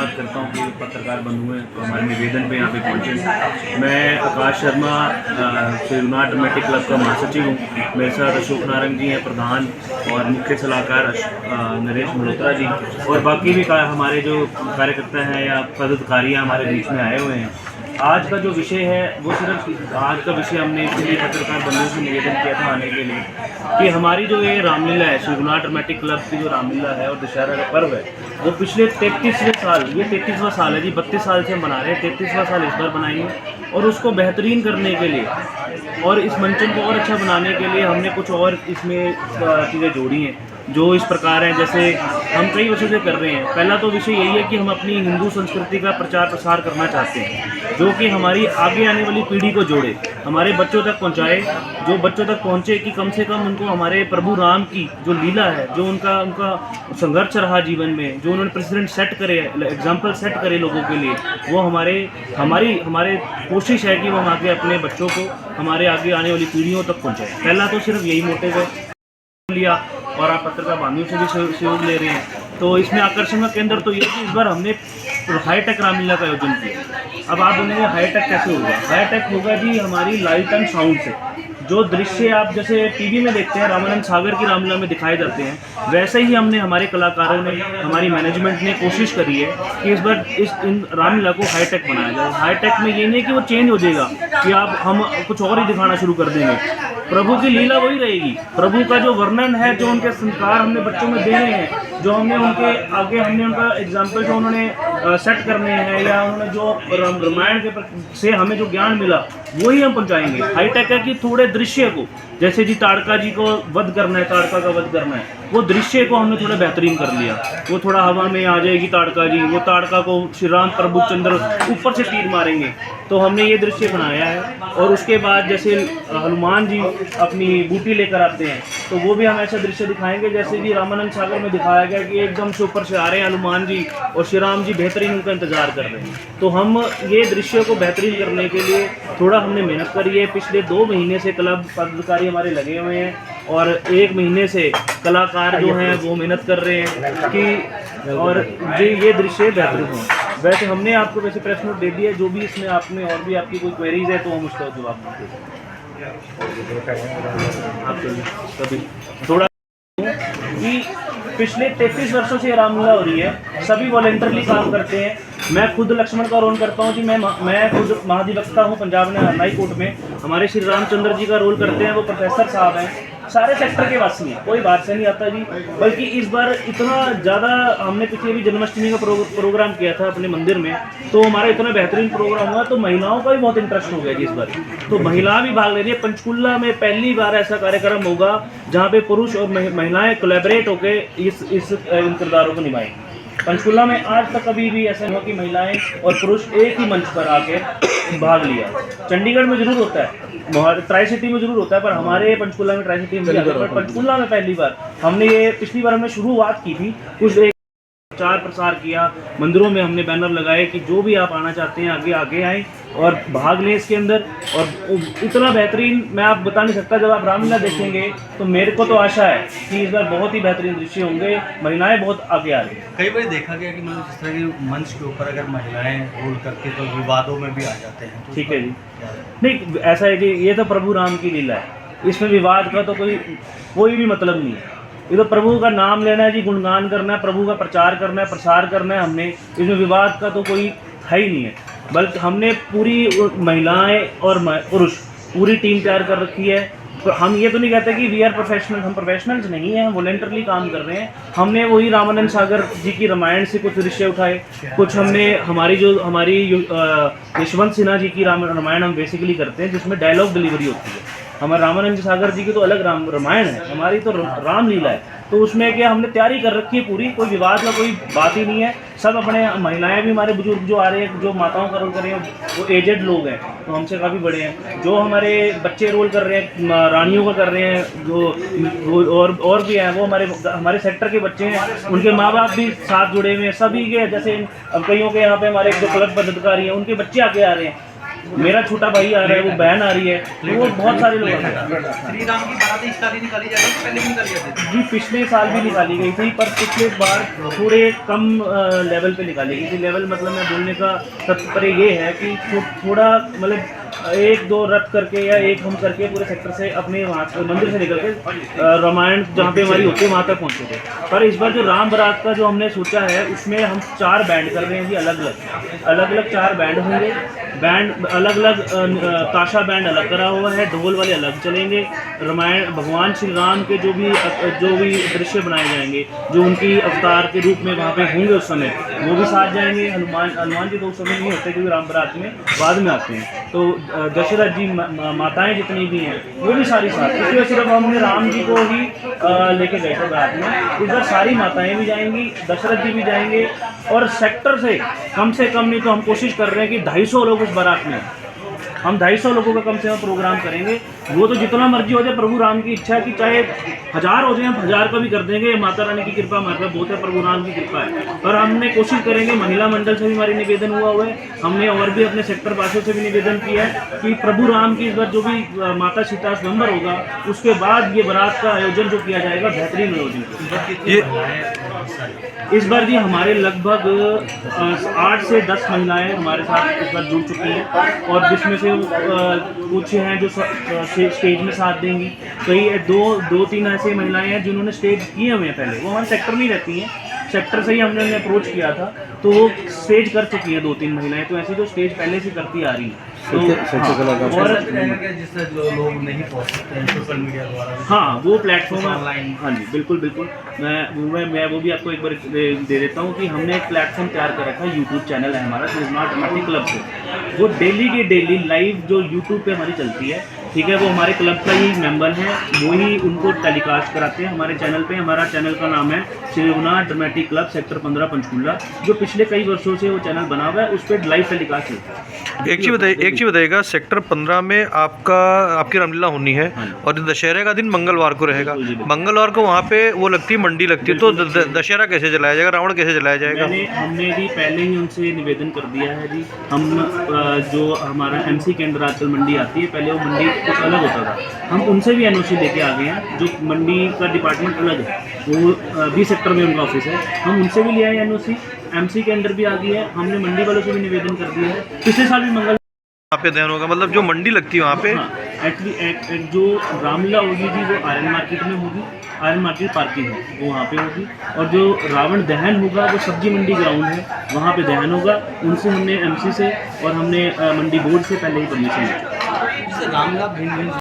धन्यवाद करता हूँ कि पत्रकार बंधु हैं तो हमारे निवेदन पे यहाँ पे पहुँचे। मैं आकाश शर्मा शिवनाथ ड्रामेटिक क्लब का महासचिव हूँ। मेरे साथ अशोक नारंग जी हैं प्रधान और मुख्य सलाहकार नरेश मल्होत्रा जी और बाकी भी हमारे जो कार्यकर्ता हैं या पदाधिकारी हमारे बीच में आए हुए हैं। आज का जो विषय है वो सिर्फ आज का विषय हमने इसलिए पत्रकार बंधुओं से निवेदन किया था आने के लिए कि हमारी जो ये रामलीला है शिवनाथ ड्रामेटिक क्लब की जो रामलीला है और दशहरा का पर्व है वो पिछले 33वें साल, ये 33वां साल है जी, 32 साल से हम मना रहे हैं, 33वां साल इस बार बनाएंगे और उसको बेहतरीन करने के लिए और इस मंचन को और अच्छा बनाने के लिए हमने कुछ और इसमें चीज़ें जोड़ी हैं जो इस प्रकार हैं जैसे हम कई वर्षों से कर रहे हैं। पहला तो विषय यही है कि हम अपनी हिंदू संस्कृति का प्रचार प्रसार करना चाहते हैं जो कि हमारी आगे आने वाली पीढ़ी को जोड़े, हमारे बच्चों तक पहुंचाए, जो बच्चों तक पहुंचे कि कम से कम उनको हमारे प्रभु राम की जो लीला है, जो उनका संघर्ष रहा जीवन में, जो उन्होंने प्रेसिडेंट सेट करे, एग्जाम्पल सेट करे लोगों के लिए, वो हमारे कोशिश है कि वो हम आगे अपने बच्चों को हमारे आगे आने वाली पीढ़ियों तक पहुँचाए। पहला तो सिर्फ यही मोटिव है लिया और आप पत्रकार बांधवों से भी सहयोग ले रहे हैं। तो इसमें आकर्षण का केंद्र तो ये कि इस बार हमने हाईटेक रामलीला का आयोजन किया। अब आप बोलेंगे हाईटेक कैसे होगा? हाईटेक होगा जी हमारी लाइट एंड साउंड से। जो दृश्य आप जैसे टीवी में देखते हैं रामानंद सागर की रामलीला में दिखाए जाते हैं, वैसे ही हमने हमारे कलाकारों ने, हमारी मैनेजमेंट ने कोशिश करी है कि इस बार इन रामलीला को हाईटेक बनाया जाए। हाईटेक में ये नहीं कि वो चेंज हो जाएगा कि हम कुछ और ही दिखाना शुरू कर देंगे। प्रभु की लीला वही रहेगी, प्रभु का जो वर्णन है, जो उनके संस्कार हमने बच्चों में दे रहे हैं, जो हमने उनके आगे हमने उनका एग्जाम्पल जो उन्होंने सेट करने हैं या उन्होंने जो रामायण के से हमें जो ज्ञान मिला वही हम पहुंचाएंगे। हाईटेक है कि थोड़े दृश्य को, जैसे जी ताड़का जी को वध करना है, ताड़का का वध करना है, वो दृश्य को हमने थोड़ा बेहतरीन कर लिया। वो थोड़ा हवा में आ जाएगी ताड़का जी, वो ताड़का को श्री राम प्रभुचंद्र ऊपर से तीर मारेंगे, तो हमने ये दृश्य बनाया है। और उसके बाद जैसे हनुमान जी अपनी बूटी लेकर आते हैं तो वो भी हम ऐसा दृश्य दिखाएंगे जैसे जी रामानंद सागर में दिखाया गया कि एकदम से ऊपर से आ रहे हैं हनुमान जी और श्री राम जी बेहतरीन उनका इंतजार कर रहे हैं। तो हम ये दृश्य को बेहतरीन करने के लिए थोड़ा हमने मेहनत करी है। पिछले 2 महीने से क्लब पदाधिकारी हमारे लगे हुए हैं और 1 महीने से कलाकार जो हैं वो मेहनत कर रहे हैं कि और ये दृश्य बेहतरीन हो। वैसे हमने आपको वैसे प्रेस नोट दे दिया, जो भी इसमें आपने और भी आपकी कोई क्वेरीज है तो हम उसका जवाब देंगे। कभी थोड़ा कि पिछले 33 वर्षों से रामलीला हो रही है, सभी वॉलेंटरली काम करते हैं। मैं खुद लक्ष्मण का रोल करता हूँ जी, मैं खुद महाधिवक्ता हूँ पंजाब हाई कोर्ट में। हमारे श्री रामचंद्र जी का रोल करते हैं, वो प्रोफेसर साहब हैं, सारे सेक्टर के वासी हैं, कोई बाहर से नहीं आता जी। बल्कि इस बार इतना ज़्यादा हमने पिछले भी जन्माष्टमी का प्रोग्राम किया था अपने मंदिर में, तो हमारा इतना बेहतरीन प्रोग्राम हुआ, तो महिलाओं का भी बहुत इंटरेस्ट हो गया जी इस बार। तो महिला भी भाग ले रही है। पंचकुला में पहली बार ऐसा कार्यक्रम होगा जहाँ पे पुरुष और महिलाएं कोलैबोरेट होकर इस इन किरदारों को निभाएंगी। पंचकुला में आज तक कभी भी ऐसा नहीं हुआ कि महिलाएं और पुरुष एक ही मंच पर आके भाग लिया। चंडीगढ़ में जरूर होता है, ट्राई सिटी में जरूर होता है, पर हमारे पंचकुला में, ट्राई सिटी में, पर पंचकुला में पहली बार हमने ये, पिछली बार हमने शुरुआत की थी, कुछ प्रचार प्रसार किया, मंदिरों में हमने बैनर लगाए कि जो भी आप आना चाहते हैं आगे आएँ और भाग लें इसके अंदर। और इतना बेहतरीन मैं आप बता नहीं सकता, जब आप रामलीला देखेंगे तो मेरे को तो आशा है कि इस बार बहुत ही बेहतरीन दृश्य होंगे, महिलाएं बहुत आगे आ रही हैं। कई बार देखा गया कि मतलब जिस तरह के मंच के ऊपर अगर महिलाएं रोल करती तो विवादों में भी आ जाते हैं, तो ठीक है जी। नहीं, ऐसा है कि ये तो प्रभु राम की लीला है, इसमें विवाद का तो कोई भी मतलब नहीं है। ये तो प्रभु का नाम लेना है जी, गुणगान करना है, प्रभु का प्रचार करना है, प्रसार करना है। हमने इसमें विवाद का तो कोई है ही नहीं है, बल्कि हमने पूरी महिलाएं और पुरुष पूरी टीम तैयार कर रखी है। तो हम ये तो नहीं कहते कि वी आर प्रोफेशनल, हम प्रोफेशनल्स नहीं हैं, हम वॉलेंटरली काम कर रहे हैं। हमने वही रामानंद सागर जी की रामायण से कुछ दृश्य उठाए, कुछ हमने हमारी यशवंत सिन्हा जी की रामायण हम बेसिकली करते हैं जिसमें डायलॉग डिलीवरी होती है। हमारे रामानंद सागर जी की तो अलग रामायण है, हमारी तो रामलीला है। तो उसमें क्या हमने तैयारी कर रखी है पूरी, कोई विवाद का कोई बात ही नहीं है। सब अपने, महिलाएं भी, हमारे बुजुर्ग जो आ रहे हैं, जो माताओं का रोल कर रहे हैं वो एजेड लोग हैं, तो हमसे काफ़ी बड़े हैं। जो हमारे बच्चे रोल कर रहे हैं, रानियों का कर रहे हैं, जो और भी हैं, वो हमारे सेक्टर के बच्चे हैं, उनके माँ बाप भी साथ जुड़े हुए हैं। सभी के जैसे कईयों के यहाँ पे हमारे जो क्लब पदाधिकारी हैं उनके बच्चे आगे आ रहे हैं। मेरा छोटा भाई आ रहा है, वो बहन आ रही है, तो वो बहुत सारे लोग आ रहे हैं। श्री राम की बारात इस साल ही निकाली जा रही है, पहले भी निकाली जाती थी। जी पिछले साल भी निकाली गई थी, पर पिछले बार थोड़े कम लेवल पे निकाली गई थी। लेवल मतलब मैं बोलने का तात्पर्य ये है कि थोड़ा मतलब एक दो रथ करके या एक हम करके पूरे सेक्टर से अपने वहाँ से मंदिर से निकल के रामायण जहाँ पे हमारी होती है वहाँ तक पहुँचे थे। पर इस बार जो राम बारात का जो हमने सोचा है उसमें हम 4 बैंड कर रहे हैं जी, अलग अलग 4 बैंड होंगे। बैंड अलग अलग, ताशा बैंड अलग करा हुआ है, ढोल वाले अलग चलेंगे। रामायण भगवान श्री राम के जो भी दृश्य बनाए जाएंगे, जो उनकी अवतार के रूप में वहाँ पे होंगे उस समय, वो भी साथ जाएंगे। हनुमान जी तो उस समय नहीं होते क्योंकि राम बारात में बाद में आते हैं। तो दशरथ जी, माताएं जितनी भी हैं वो भी सारी साथ, इसलिए सिर्फ हमने राम जी को ही लेके गए थे बारात में। इस बार सारी माताएं भी जाएंगी, दशरथ जी भी जाएंगे, और सेक्टर से कम नहीं तो हम कोशिश कर रहे हैं कि 250 लोग उस बारात में, हम 250 लोगों का कम से कम प्रोग्राम करेंगे। वो तो जितना मर्जी हो जाए, प्रभु राम की इच्छा है कि चाहे 1000 हो जाए, हम 1000 का भी कर देंगे। माता रानी की कृपा हमारे पास बहुत है, प्रभु राम की कृपा है। पर हमने कोशिश करेंगे, महिला मंडल से भी हमारी निवेदन हुआ है, हमने और भी अपने सेक्टर वासियों से भी निवेदन किया है कि प्रभु राम की इस बार जो भी माता सीता स्वयंवर होगा, उसके बाद ये बारात का आयोजन जो किया जाएगा, बेहतरीन आयोजन। इस बार जी हमारे लगभग 8 से 10 महिलाएं हमारे साथ इस बार जुड़ चुकी हैं, और जिसमें से कुछ हैं जो स्टेज में साथ देंगी। कई 2-3 ऐसी महिलाएं हैं जिन्होंने स्टेज किए हुए हैं पहले, वो हमारे सेक्टर में रहती हैं, सेक्टर से ही हमने उन्हें अप्रोच किया था, तो वो स्टेज कर चुकी हैं 2-3 महिलाएं, तो ऐसी जो स्टेज पहले से करती आ रही हैं। तो और जिससे जो लोग नहीं पहुंच सकते हैं सोशल मीडिया द्वारा, हाँ वो प्लेटफॉर्म ऑनलाइन, हाँ जी बिल्कुल मैं वो भी आपको एक बार दे देता हूँ कि हमने एक प्लेटफॉर्म तैयार कर रखा है, यूट्यूब चैनल है हमारा श्रीनाथ ड्रामेटिक क्लब से। वो डेली की डेली लाइव जो यूट्यूब पे हमारी चलती है, ठीक है, वो हमारे क्लब का ही मेंबर है, वो ही उनको टेलीकास्ट कराते हैं हमारे चैनल पे। हमारा चैनल का नाम है Shrinath dramatic club sector 15 Panchkula, जो पिछले कई वर्षों से वो चैनल बना हुआ है, उस पर लाइव टेलीकास्ट होता है। एक चीज़ बताइएगा, सेक्टर 15 में आपकी रामलीला होनी है, और दशहरे का दिन मंगलवार को रहेगा। मंगलवार को वहाँ पे वो लगती है, मंडी लगती है, तो दशहरा कैसे जलाया जाएगा, रावण कैसे जलाया जाएगा? हमने भी पहले ही उनसे निवेदन कर दिया है जी। हम जो हमारा MC केंद्र आजकल मंडी आती है, पहले वो मंडी कुछ अलग होता था, हम उनसे भी NOC लेके आ गए हैं। जो मंडी का डिपार्टमेंट अलग है, वो B सेक्टर में उनका ऑफिस है, हम उनसे भी ले आए NOC। MC के अंदर भी आ गई है, हमने मंडी वालों से भी निवेदन कर दिया है। पिछले साल भी वहाँ पे ध्यान होगा, मतलब जो मंडी लगती है वहाँ पे। हाँ, एक्चुअली जो रामलीला होगी जी वो आर्यन मार्केट में होगी, आर्यन मार्केट पार्किंग है वो वहाँ पे होगी, और जो रावण दहन होगा वो सब्जी मंडी ग्राउंड है, वहाँ पे दहन होगा। उनसे हमने MC से और हमने मंडी बोर्ड से पहले ही परमिशन ली। रामलीला भिन्न